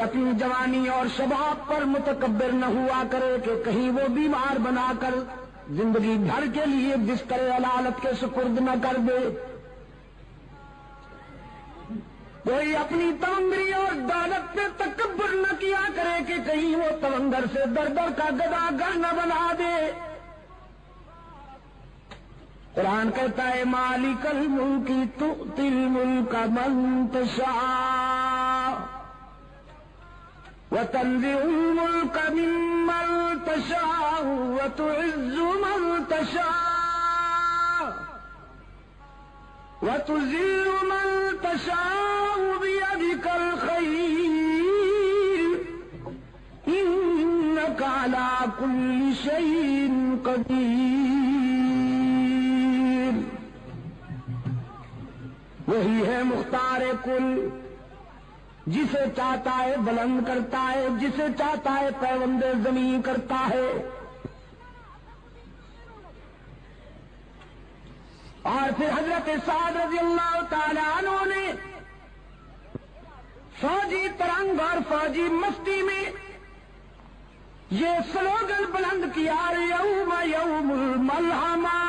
اپنی جوانی اور شباب پر متکبر نہ ہوا کرے کہ کہیں وہ بیمار بنا کر زندگی بھر کے لیے بستر علالت کے سپرد نہ کر دے۔ کوئی اپنی تونگری اور دولت پہ تکبر نہ کیا کرے کہ کہیں وہ تونگر سے در در کا گدا گر نہ بنا دے۔ قرآن کہتا ہے مالک الملک تؤتی الملک من تشاء وتنزع الملک ممن تشاء وتعز من تشاء وتذل من تشاء بيدك الخير إنك على كل شيء قدير۔ وہی ہے مختار کل، جسے چاہتا ہے بلند کرتا ہے، جسے چاہتا ہے پیوند زمین کرتا ہے۔ اور پھر حضرت سعد رضی اللہ تعالی عنہ نے فوجی ترنگ اور فوجی مستی میں یہ سلوگن بلند کیا، یوم یوم الملحمہ،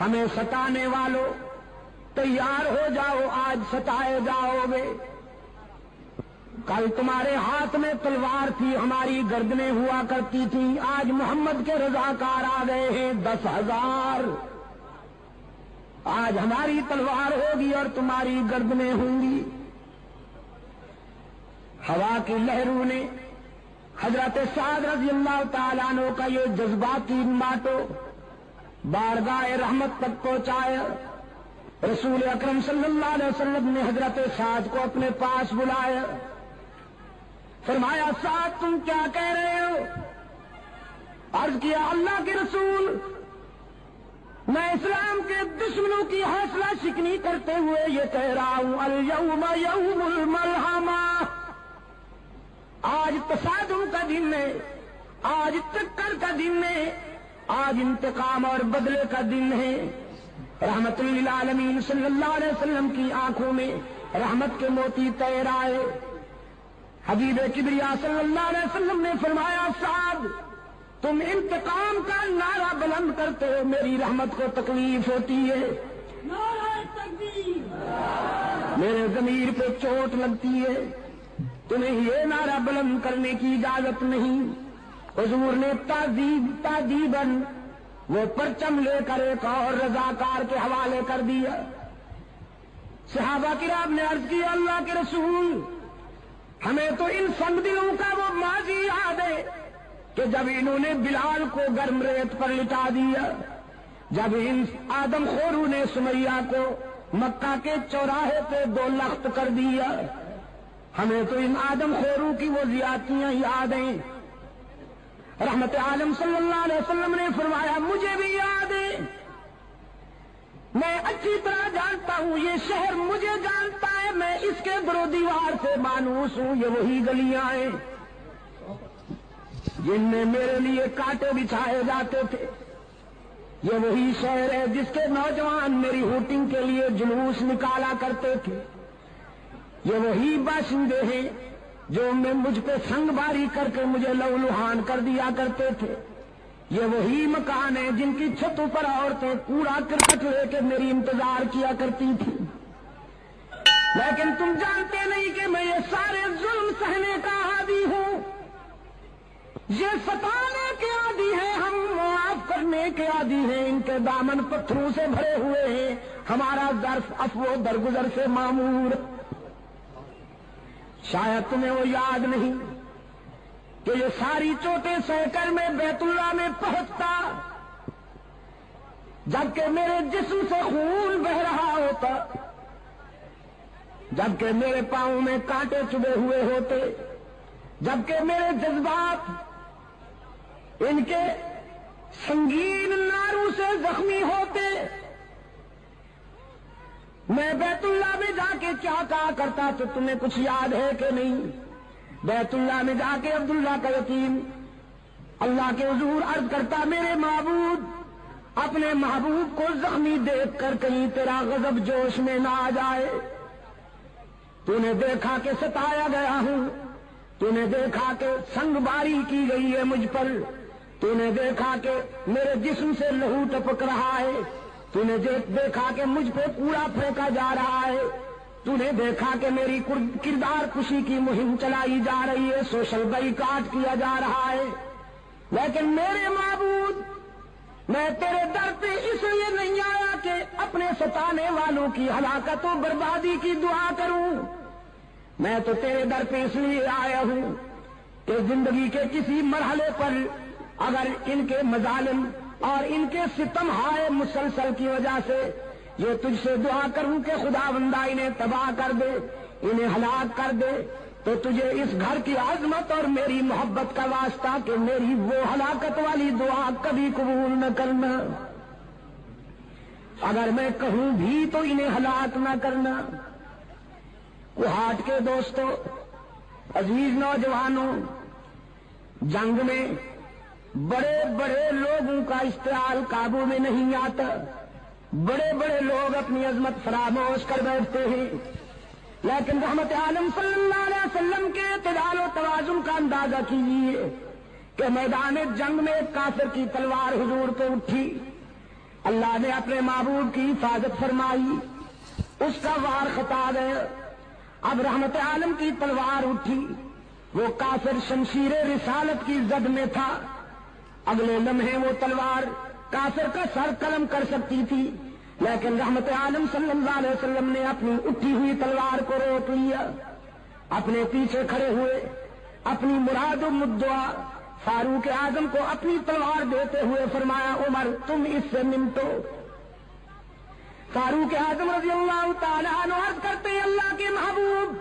ہمیں ستانے والوں تیار ہو جاؤ، آج ستائے جاؤ گے۔ کل تمہارے ہاتھ میں تلوار تھی، ہماری گردنیں ہوا کرتی تھیں، آج محمد کے رضاکار آ گئے ہیں 10,000۔ آج ہماری تلوار ہوگی اور تمہاری گردنیں ہوں گی۔ ہوا کی لہروں نے حضرت سعد رضی اللہ تعالیٰ عنہ کا یہ جذباتی ماٹو بارگاہ رحمت تک پہنچایا۔ رسول اکرم صلی اللہ علیہ وسلم نے حضرت سعد کو اپنے پاس بلایا، فرمایا سعد تم کیا کہہ رہے ہو؟ عرض کیا اللہ کے رسول، میں اسلام کے دشمنوں کی حوصلہ شکنی کرتے ہوئے یہ کہہ رہا ہوں الیوم یوم الملحمہ، آج تصادم کا دن ہے، آج ٹکر کا دن ہے، آج انتقام اور بدلے کا دن ہے۔ رحمت للعالمین صلی اللہ علیہ وسلم کی آنکھوں میں رحمت کے موتی تیر آئے۔ حبیب کبریا صلی اللہ علیہ وسلم نے فرمایا سعد تم انتقام کا نعرہ بلند کرتے ہو، میری رحمت کو تکلیف ہوتی ہے، نعرہ تکبیر، میرے ضمیر پہ چوٹ لگتی ہے، تمہیں یہ نعرہ بلند کرنے کی اجازت نہیں۔ حضور نے تعذیباً وہ پرچم لے کر ایک اور رضاکار کے حوالے کر دیا۔ صحابہ کرام نے عرض کیا اللہ کے رسول، ہمیں تو ان سنگ دلوں کا وہ ماضی یاد ہے کہ جب انہوں نے بلال کو گرم ریت پر لٹا دیا، جب ان آدم خوروں نے سمیہ کو مکہ کے چوراہے پہ 2 لخت کر دیا، ہمیں تو ان آدم خوروں کی وہ زیادتیاں یاد ہیں۔ رحمت عالم صلی اللہ علیہ وسلم نے فرمایا مجھے بھی یاد ہے، میں اچھی طرح جانتا ہوں، یہ شہر مجھے جانتا ہے، میں اس کے در و دیوار سے مانوس ہوں، یہ وہی گلیاں ہیں جن میں میرے لیے کانٹے بچھائے جاتے تھے، یہ وہی شہر ہے جس کے نوجوان میری ہوٹنگ کے لیے جلوس نکالا کرتے تھے، یہ وہی باشندے ہیں جو میں مجھ پہ سنگ باری کر کے مجھے لہولہان کر دیا کرتے تھے، یہ وہی مکان ہیں جن کی چھتوں پر عورتیں کوڑا کرکٹ لے کے میری انتظار کیا کرتی تھی۔ لیکن تم جانتے نہیں کہ میں یہ سارے ظلم سہنے کا عادی ہوں، یہ ستانے کے عادی ہیں، ہم معاف کرنے کے عادی ہیں، ان کے دامن پتھروں سے بھرے ہوئے ہیں، ہمارا ظرف افو درگزر سے معمور۔ شاید تمہیں وہ یاد نہیں کہ یہ ساری چوٹیں سہ کر میں بیت اللہ میں پہنچتا جبکہ میرے جسم سے خون بہ رہا ہوتا، جبکہ میرے پاؤں میں کانٹے چبھے ہوئے ہوتے، جبکہ میرے جذبات ان کے سنگین ناروں سے زخمی ہوتے، میں بیت اللہ میں جا کے کیا کہا کرتا تو تمہیں کچھ یاد ہے کہ نہیں؟ بیت اللہ میں جا کے عبداللہ کا یتیم اللہ کے حضور عرض کرتا میرے معبود اپنے محبوب کو زخمی دیکھ کر کہیں تیرا غضب جوش میں نہ آ جائے۔ تو نے دیکھا کہ ستایا گیا ہوں، تو نے دیکھا کہ سنگ باری کی گئی ہے مجھ پر، تو نے دیکھا کہ میرے جسم سے لہو ٹپک رہا ہے، تو نے دیکھا کہ مجھ پہ کوڑا پھینکا جا رہا ہے، تو نے دیکھا کہ میری کردار کشی کی مہم چلائی جا رہی ہے، سوشل بائیکاٹ کیا جا رہا ہے، لیکن میرے معبود میں تیرے در پہ اس لیے نہیں آیا کہ اپنے ستانے والوں کی ہلاکت و بربادی کی دعا کروں، میں تو تیرے در پہ اس لیے آیا ہوں کہ زندگی کے کسی مرحلے پر اگر ان کے مظالم اور ان کے ستم ہائے مسلسل کی وجہ سے یہ تجھ سے دعا کروں کہ خدا بندہ انہیں تباہ کر دے، انہیں ہلاک کر دے، تو تجھے اس گھر کی عظمت اور میری محبت کا واسطہ کہ میری وہ ہلاکت والی دعا کبھی قبول نہ کرنا، اگر میں کہوں بھی تو انہیں ہلاک نہ کرنا۔ کوہاٹ کے دوستوں، عزیز نوجوانوں، جنگ میں بڑے بڑے لوگوں کا اشتعال قابو میں نہیں آتا، بڑے بڑے لوگ اپنی عظمت فراموش کر بیٹھتے ہیں، لیکن رحمت عالم صلی اللہ علیہ وسلم کے اعتدال و توازن کا اندازہ کیجیے کہ میدان جنگ میں ایک کافر کی تلوار حضور پہ اٹھی، اللہ نے اپنے معبود کی حفاظت فرمائی، اس کا وار خطا گیا، اب رحمت عالم کی تلوار اٹھی، وہ کافر شمشیر رسالت کی زد میں تھا، اگلے لمحے وہ تلوار کافر کا سر قلم کر سکتی تھی، لیکن رحمت عالم صلی اللہ علیہ وسلم نے اپنی اٹھی ہوئی تلوار کو روک لیا، اپنے پیچھے کھڑے ہوئے اپنی مراد و مدعا فاروق اعظم کو اپنی تلوار دیتے ہوئے فرمایا، عمر تم اس سے نمٹو۔ فاروق اعظم رضی اللہ تعالیٰ عنہ عرض کرتے ہیں، اللہ کے محبوب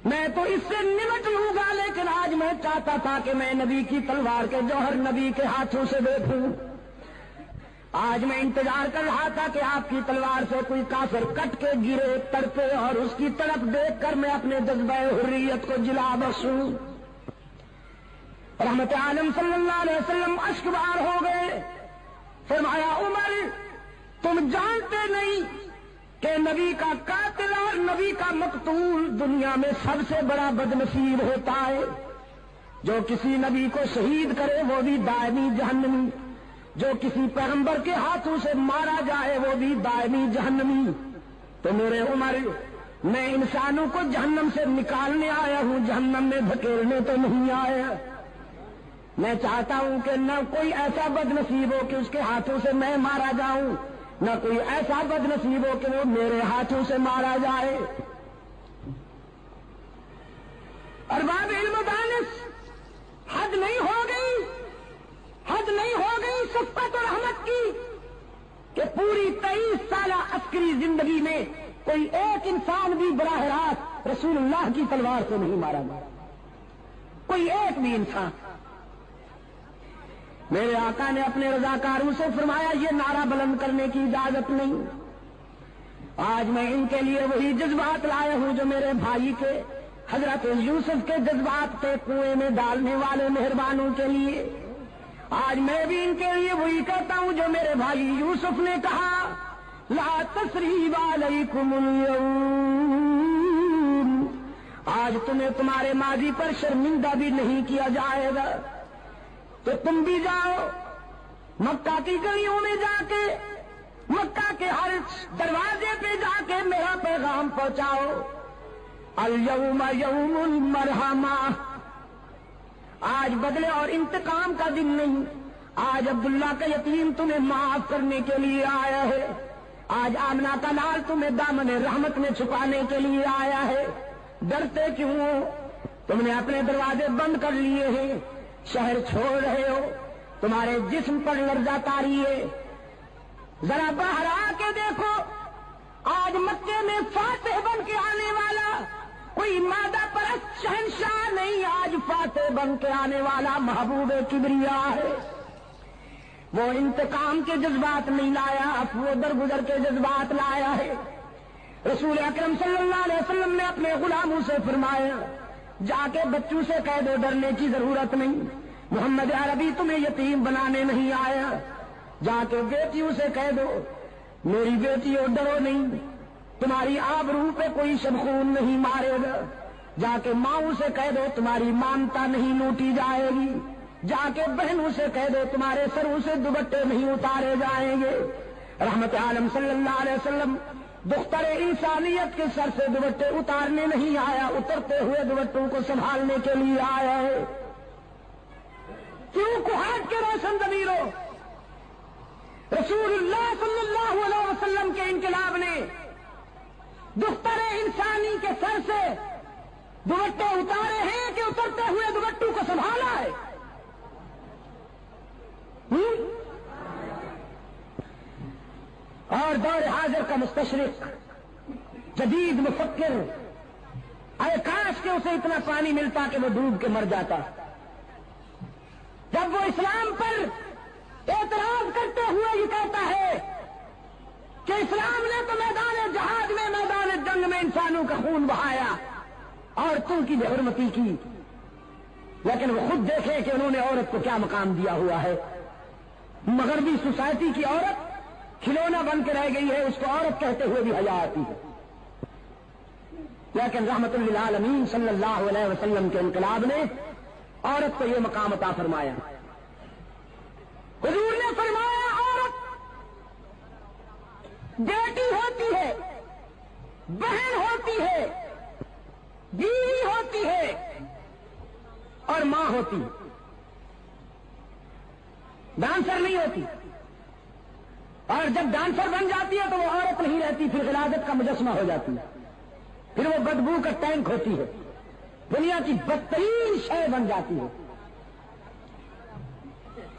میں تو اس سے نمٹ لوں گا، لیکن آج میں چاہتا تھا کہ میں نبی کی تلوار کے جوہر نبی کے ہاتھوں سے دیکھوں، آج میں انتظار کر رہا تھا کہ آپ کی تلوار سے کوئی کافر کٹ کے گرے تڑپے اور اس کی طرف دیکھ کر میں اپنے جذبہ حریت کو جلا بخشوں۔ رحمت عالم صلی اللہ علیہ وسلم اشک بار ہو گئے، فرمایا، عمر تم جانتے نہیں کہ نبی کا قاتل اور نبی کا مقتول دنیا میں سب سے بڑا بدنصیب ہوتا ہے، جو کسی نبی کو شہید کرے وہ بھی دائمی جہنمی، جو کسی پیغمبر کے ہاتھوں سے مارا جائے وہ بھی دائمی جہنمی۔ تو میرے عمر میں انسانوں کو جہنم سے نکالنے آیا ہوں، جہنم میں دھکیلنے تو نہیں آیا۔ میں چاہتا ہوں کہ نہ کوئی ایسا بدنصیب ہو کہ اس کے ہاتھوں سے میں مارا جاؤں، نہ کوئی ایسا بدنصیب ہو کہ وہ میرے ہاتھوں سے مارا جائے۔ ارباب علم و دانش، حد نہیں ہو گئی، حد نہیں ہو گئی شفقت و رحمت کی کہ پوری 23 سالہ عسکری زندگی میں کوئی ایک انسان بھی براہ راست رسول اللہ کی تلوار سے نہیں مارا گیا، کوئی ایک بھی انسان۔ میرے آقا نے اپنے رضاکاروں سے فرمایا، یہ نعرہ بلند کرنے کی اجازت نہیں، آج میں ان کے لیے وہی جذبات لایا ہوں جو میرے بھائی کے حضرت یوسف کے جذبات کے کنویں میں ڈالنے والے مہربانوں کے لیے، آج میں بھی ان کے لیے وہی کہتا ہوں جو میرے بھائی یوسف نے کہا، لا تثریب علیکم اليوم، آج تمہیں تمہارے ماضی پر شرمندہ بھی نہیں کیا جائے گا، تو تم بھی جاؤ مکہ کی گلیوں میں جا کے، مکہ کے ہر دروازے پہ جا کے میرا پیغام پہنچاؤ، الیوم یوم المرحمہ، آج بدلے اور انتقام کا دن نہیں، آج عبداللہ کا یتیم تمہیں معاف کرنے کے لیے آیا ہے، آج آمنہ کا لال تمہیں دامن رحمت میں چھپانے کے لیے آیا ہے، ڈرتے کیوں ہو؟ تم نے اپنے دروازے بند کر لیے ہیں، شہر چھوڑ رہے ہو، تمہارے جسم پر لرزہ طاری ہے، ذرا باہر آ کے دیکھو، آج مکے میں فاتح بن کے آنے والا کوئی مادہ پرست شہنشاہ نہیں، آج فاتح بن کے آنے والا محبوب کبریا ہے۔ وہ انتقام کے جذبات نہیں لایا، وہ درگزر کے جذبات لایا ہے۔ رسول اکرم صلی اللہ علیہ وسلم نے اپنے غلاموں سے فرمایا، جا کے بچوں سے کہہ دو ڈرنے کی ضرورت نہیں، محمد عربی تمہیں یتیم بنانے نہیں آیا، جا کے بیٹیوں سے کہہ دو میری بیٹیوں ڈرو نہیں، تمہاری آبرو پہ کوئی شبخون نہیں مارے گا، جا کے ماؤں سے کہہ دو تمہاری مانتا نہیں لوٹی جائے گی، جا کے بہنوں سے کہہ دو تمہارے سروں سے دوپٹے نہیں اتارے جائیں گے۔ رحمت عالم صلی اللہ علیہ وسلم دختر انسانیت کے سر سے دوپٹے اتارنے نہیں آیا، اترتے ہوئے دوپٹوں کو سنبھالنے کے لیے آیا ہے۔ کیوں کوہاٹ کے روشن ضمیروں، رسول اللہ صلی اللہ علیہ وسلم کے انقلاب نے دختر انسانی کے سر سے دوپٹے اتارے ہیں کہ اترتے ہوئے دوپٹوں کو سنبھالا ہے؟ اور دور حاضر کا مستشرق، جدید مفکر، اے کاش کہ اسے اتنا پانی ملتا کہ وہ ڈوب کے مر جاتا۔ جب وہ اسلام پر اعتراض کرتے ہوئے یہ کہتا ہے کہ اسلام نے تو میدان جہاد میں، میدان جنگ میں انسانوں کا خون بہایا، عورتوں کی بے حرمتی کی، لیکن وہ خود دیکھے کہ انہوں نے عورت کو کیا مقام دیا ہوا ہے۔ مغربی سوسائٹی کی عورت کھلونا بن کے رہ گئی ہے، اس کو عورت کہتے ہوئے بھی حیا آتی ہے، لیکن رحمت للعالمین صلی اللہ علیہ وسلم کے انقلاب نے عورت کو یہ مقام عطا فرمایا۔ حضور نے فرمایا عورت بیٹی ہوتی ہے، بہن ہوتی ہے، بیوی ہوتی ہے اور ماں ہوتی ہے، ڈانسر نہیں ہوتی۔ اور جب ڈانسر بن جاتی ہے تو وہ عورت نہیں رہتی، پھر غلاظت کا مجسمہ ہو جاتی ہے، پھر وہ بدبو کا ٹینک ہوتی ہے، دنیا کی بدترین شے بن جاتی ہے۔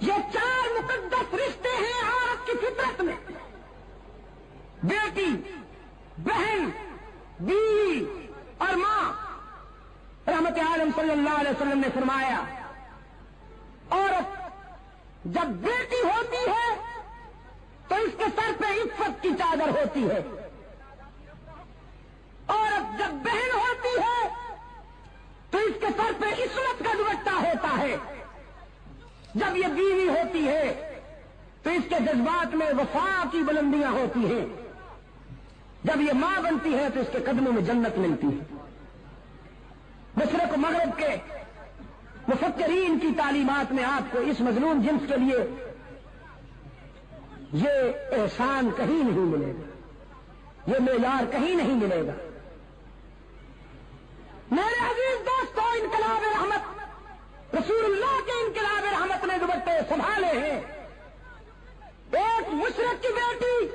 یہ چار مقدس رشتے ہیں عورت کی فطرت میں، بیٹی، بہن، بیوی اور ماں۔ رحمت عالم صلی اللہ علیہ وسلم نے فرمایا عورت جب بیٹی ہوتی ہے تو اس کے سر پہ عفت کی چادر ہوتی ہے، عورت جب بہن ہوتی ہے تو اس کے سر پہ عصمت کا دوپٹہ ہوتا ہے، جب یہ بیوی ہوتی ہے تو اس کے جذبات میں وفا کی بلندیاں ہوتی ہیں، جب یہ ماں بنتی ہے تو اس کے قدموں میں جنت ملتی ہے۔ مشرق و مغرب کے مفکرین کی تعلیمات میں آپ کو اس مظلوم جنس کے لیے یہ احسان کہیں نہیں ملے گا، یہ معیار کہیں نہیں ملے گا۔ میرے عزیز دوستو، انقلاب رحمت، رسول اللہ کے انقلاب رحمت نے دوپٹے سنبھالے ہیں۔ ایک مشرق کی بیٹی،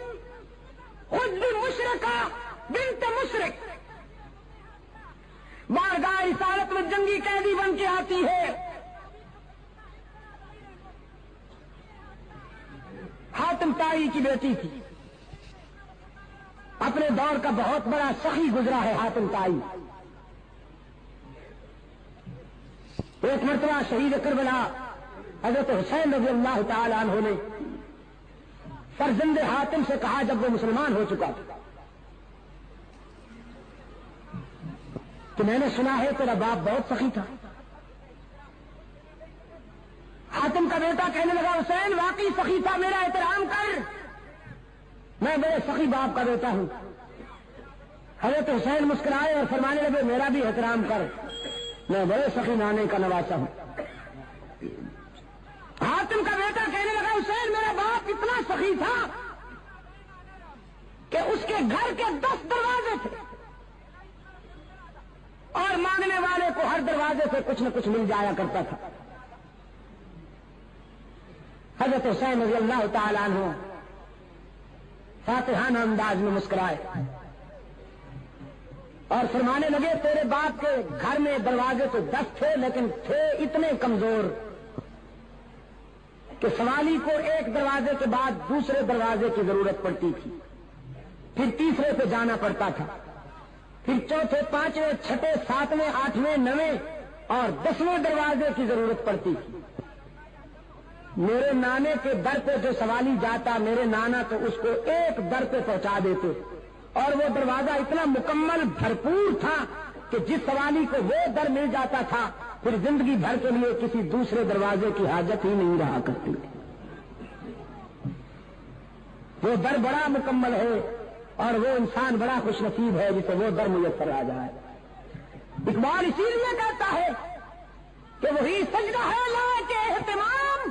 خود بھی مشرقہ بنت مشرق، بارگاہ رسالت میں جنگی قیدی بن کے آتی ہے۔ حاتم طائی کی بیٹی تھی، اپنے دور کا بہت بڑا سخی گزرا ہے حاتم طائی۔ ایک مرتبہ شہید کربلا حضرت حسین رضی اللہ تعالی عنہ نے فرزند حاتم سے کہا جب وہ مسلمان ہو چکا تھا کہ میں نے سنا ہے تیرا باپ بہت سخی تھا۔ حاتم کا بیٹا کہنے لگا حسین واقعی سخی تھا، میرا احترام کر، میں بڑے سخی باپ کا بیٹا ہوں۔ حضرت حسین مسکرائے اور فرمانے لگے میرا بھی احترام کر، میں بڑے سخی نانے کا نواسا ہوں۔ حاتم کا بیٹا کہنے لگا حسین میرا باپ اتنا سخی تھا کہ اس کے گھر کے 10 دروازے تھے اور مانگنے والے کو ہر دروازے سے کچھ نہ کچھ مل جایا کرتا تھا۔ حضرت حسین رضی اللہ تعالی عنہ فاتحانہ انداز میں مسکرائے اور فرمانے لگے تیرے باپ کے گھر میں دروازے تو 10 تھے، لیکن تھے اتنے کمزور کہ سوالی کو ایک دروازے کے بعد دوسرے دروازے کی ضرورت پڑتی تھی، پھر تیسرے پہ جانا پڑتا تھا، پھر چوتھے، پانچویں، چھٹے، ساتویں، آٹھویں، نویں اور 10ویں دروازے کی ضرورت پڑتی تھی۔ میرے نانے کے در پہ جو سوالی جاتا، میرے نانا تو اس کو ایک در پہ پہنچا دیتے، اور وہ دروازہ اتنا مکمل بھرپور تھا کہ جس سوالی کو وہ در مل جاتا تھا پھر زندگی بھر کے لیے کسی دوسرے دروازے کی حاجت ہی نہیں رہا کرتی۔ وہ در بڑا مکمل ہے اور وہ انسان بڑا خوش نصیب ہے جسے وہ در میسر آ جائے۔ اقبال اسی لیے کہتا ہے کہ وہی سجدہ ہے لا کے اہتمام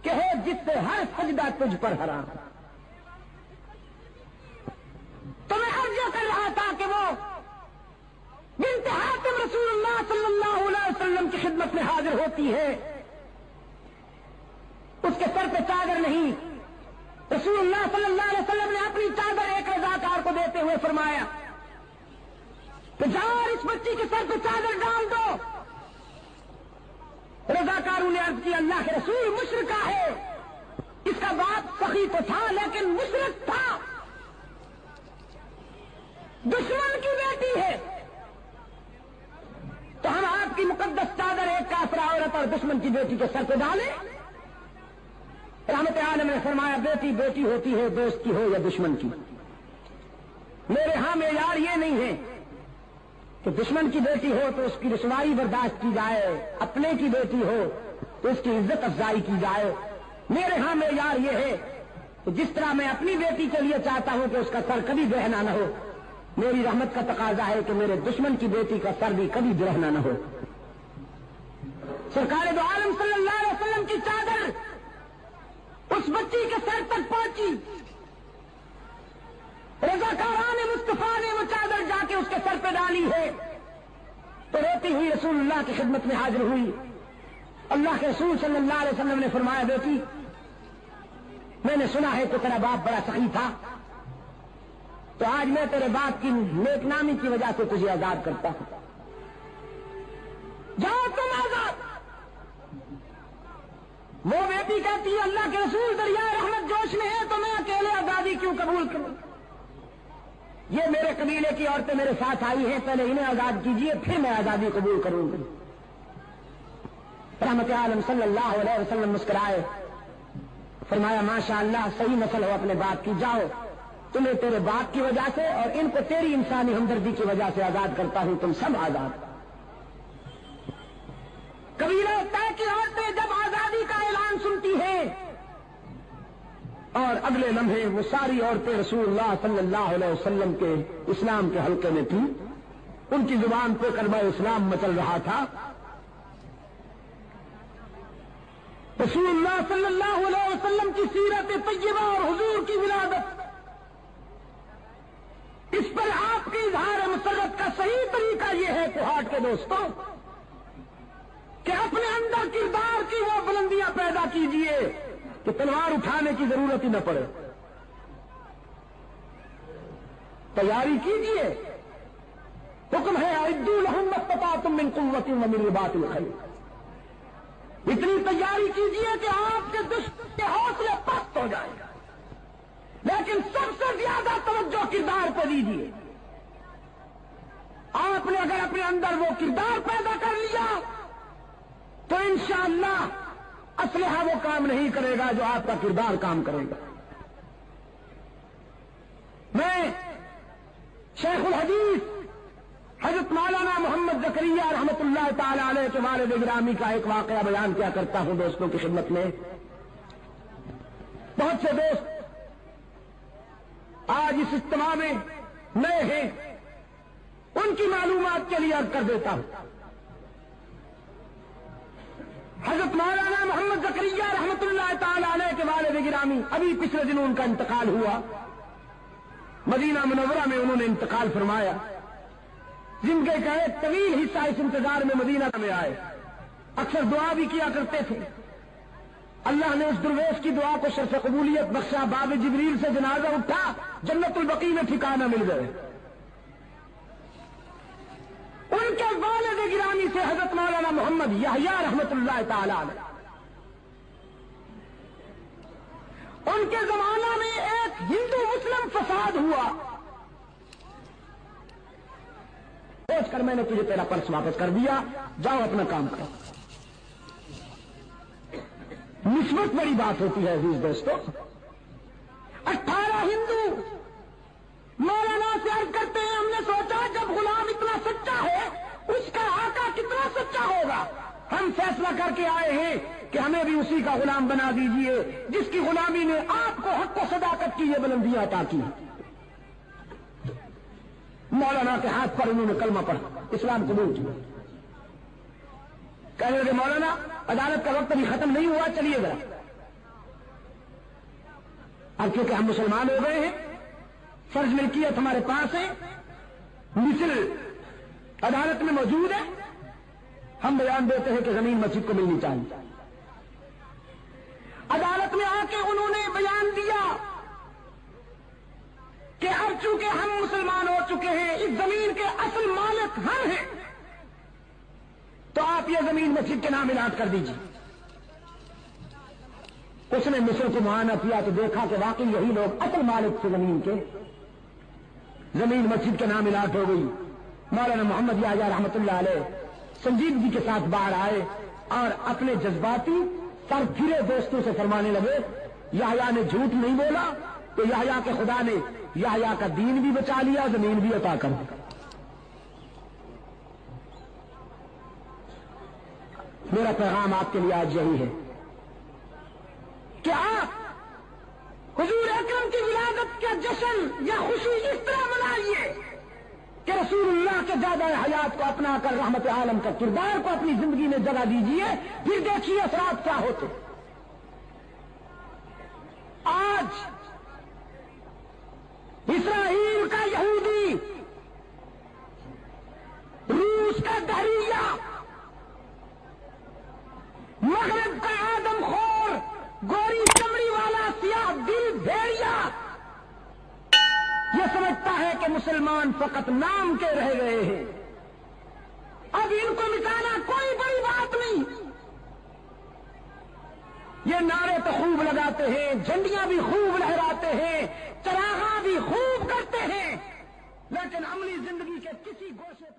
کہ ہے جس سے ہر سجدہ تجھ پر حرام۔ تو میں عرض کر رہا تھا کہ وہ بنت حاتم رسول اللہ صلی اللہ علیہ وسلم کی خدمت میں حاضر ہوتی ہے، اس کے سر پہ چادر نہیں، رسول اللہ صلی اللہ علیہ وسلم نے اپنی چادر ایک رضاکار کو دیتے ہوئے فرمایا کہ جاؤ اس بچی کے سر پہ چادر ڈال دو۔ رضاکاروں نے عرض کی اللہ کے رسول مشرکہ ہے، اس کا باپ سخی تو تھا لیکن مشرک تھا، دشمن کی بیٹی ہے، تو ہم آپ کی مقدس چادر ایک کافرہ عورت اور دشمن کی بیٹی کے سر پہ ڈالیں؟ رحمت عالم نے فرمایا بیٹی بیٹی ہوتی ہے، دوست کی ہو یا دشمن کی۔ میرے ہاں معیار یہ نہیں ہے کہ دشمن کی بیٹی ہو تو اس کی رسوائی برداشت کی جائے، اپنے کی بیٹی ہو تو اس کی عزت افزائی کی جائے۔ میرے ہاں معیار یہ ہے کہ جس طرح میں اپنی بیٹی کے لیے چاہتا ہوں کہ اس کا سر کبھی برہنہ نہ ہو، میری رحمت کا تقاضا ہے کہ میرے دشمن کی بیٹی کا سر بھی کبھی برہنہ نہ ہو۔ سرکار دو عالم صلی اللہ علیہ وسلم کی چادر اس بچی کے سر تک پہنچی، رضاکاران مصطفیٰ نے وہ چادر جا کے اس کے سر پہ ڈالی ہے تو روتی ہوئی رسول اللہ کی خدمت میں حاضر ہوئی۔ اللہ کے رسول صلی اللہ علیہ وسلم نے فرمایا بیٹی میں نے سنا ہے کہ تیرا باپ بڑا سخی تھا، تو آج میں تیرے باپ کی نیک نامی کی وجہ سے تجھے آزاد کرتا ہوں، جاؤ تم آزاد۔ وہ بیٹی کہتی ہے اللہ کے رسول دریا رحمت جوش میں ہے تو میں اکیلے آزادی کیوں قبول کروں؟ یہ میرے قبیلے کی عورتیں میرے ساتھ آئی ہیں، پہلے انہیں آزاد کیجیے پھر میں آزادی قبول کروں گی۔ رحمت عالم صلی اللہ علیہ وسلم مسکرائے، فرمایا ماشاء اللہ صحیح نسل ہو اپنے باپ کی، جاؤ تمہیں تیرے باپ کی وجہ سے اور ان کو تیری انسانی ہمدردی کی وجہ سے آزاد کرتا ہوں، تم سب آزاد۔ قبیلہ طے کی عورتیں جب آزادی کا اعلان سنتی ہیں اور اگلے لمحے وہ ساری عورتیں رسول اللہ صلی اللہ علیہ وسلم کے اسلام کے حلقے میں تھیں، ان کی زبان پہ کلمہ اسلام مچل رہا تھا۔ رسول اللہ صلی اللہ علیہ وسلم کی سیرت طیبہ اور حضور کی ولادت، اس پر آپ کی اظہار مسرت کا صحیح طریقہ یہ ہے کوہاٹ کے دوستوں کہ اپنے اندر کردار کی وہ بلندیاں پیدا کیجیے کہ تلوار اٹھانے کی ضرورت ہی نہ پڑے، تیاری کیجیے۔ حکم ہے اعدوا لهم ما استطعتم من قوة ومن رباط الخيل، اتنی تیاری کیجیے کہ آپ کے دشمن کے حوصلے پست ہو جائیں، لیکن سب سے زیادہ توجہ کردار پہ دیجیے۔ آپ نے اگر اپنے اندر وہ کردار پیدا کر لیا تو انشاءاللہ اسلحہ وہ کام نہیں کرے گا جو آپ کا کردار کام کرے گا۔ میں شیخ الحدیث حضرت مولانا محمد زکریا رحمت اللہ تعالی علیہ کے والد گرامی کا ایک واقعہ بیان کیا کرتا ہوں دوستوں کی خدمت میں۔ بہت سے دوست آج اس اجتماع میں نئے ہیں، ان کی معلومات کے لیے عرض کر دیتا ہوں۔ حضرت مولانا محمد زکریا رحمت اللہ تعالی علیہ کے والد گرامی ابھی پچھلے دنوں ان کا انتقال ہوا، مدینہ منورہ میں انہوں نے انتقال فرمایا۔ زندگی کا ایک طویل حصہ اس انتظار میں مدینہ میں آئے، اکثر دعا بھی کیا کرتے تھے۔ اللہ نے اس درویش کی دعا کو شرف قبولیت بخشا، باب جبریل سے جنازہ اٹھا، جنت البقیع میں ٹھکانہ مل گئے۔ ان کے والد گرامی سے حضرت مولانا محمد یحییٰ رحمت اللہ تعالی علیہ، ان کے زمانہ میں ایک ہندو مسلم فساد ہوا، سوچ کر میں نے تجھے تیرا پرس واپس کر دیا، جاؤ اپنا کام کرو۔ نسبت بڑی بات ہوتی ہے عزیز دوستو۔ 18 ہندو مولانا سے عرض کرتے ہیں ہم نے سوچا جب غلام اتنا سچا ہے اس کا آقا کتنا سچا ہوگا، ہم فیصلہ کر کے آئے ہیں کہ ہمیں بھی اسی کا غلام بنا دیجئے جس کی غلامی نے آپ کو حق و صداقت کی یہ بلندیاں عطا کی۔ مولانا کے ہاتھ پر انہوں نے کلمہ پڑھا، اسلام قبول کیا۔ کہنے لگے مولانا عدالت کا وقت ابھی ختم نہیں ہوا، چلیے ذرا۔ اب کیونکہ ہم مسلمان ہو گئے ہیں، فرض ملکیت ہمارے پاس ہے، مثل عدالت میں موجود ہے، ہم بیان دیتے ہیں کہ زمین مسجد کو ملنی چاہیے۔ عدالت میں آ کے انہوں نے بیان دیا کہ اب چونکہ ہم مسلمان ہو چکے ہیں، اس زمین کے اصل مالک ہم ہیں، تو آپ یہ زمین مسجد کے نام الاٹ کر دیجیے۔ اس نے مصر کو معائنہ کیا تو دیکھا کہ واقعی یہی لوگ اصل مالک تھے زمین کے، زمین مسجد کے نام الاٹ ہو گئی۔ مولانا محمد یحییٰ رحمۃ اللہ علیہ سنجیدگی کے ساتھ باہر آئے اور اپنے جذباتی سر پھرے دوستوں سے فرمانے لگے یحییٰ نے جھوٹ نہیں بولا تو یحییٰ کے خدا نے یحییٰ کا دین بھی بچا لیا، زمین بھی عطا کر دی۔ میرا پیغام آپ کے لیے آج یہی ہے کہ آپ حضور اکرم کی ولادت کا جشن یا خوشی اس طرح منائیے کہ رسول اللہ کے زیادہ حیات کو اپنا کر رحمت عالم کا کردار کو اپنی زندگی میں جگہ دیجیے، پھر دیکھیے اثرات کیا ہوتے۔ آج اسرائیل کا یہودی، روس کا دہریہ، مغرب کا آدم خور، گوری چمڑی والا سیاہ دل بھیڑیا یہ سمجھتا ہے کہ مسلمان فقط نام کے رہ گئے ہیں، اب ان کو مٹانا کوئی بڑی بات نہیں۔ یہ نعرے تو خوب لگاتے ہیں، جھنڈیاں بھی خوب لہراتے ہیں، چراغاں بھی خوب کرتے ہیں، لیکن عملی زندگی کے کسی گوشے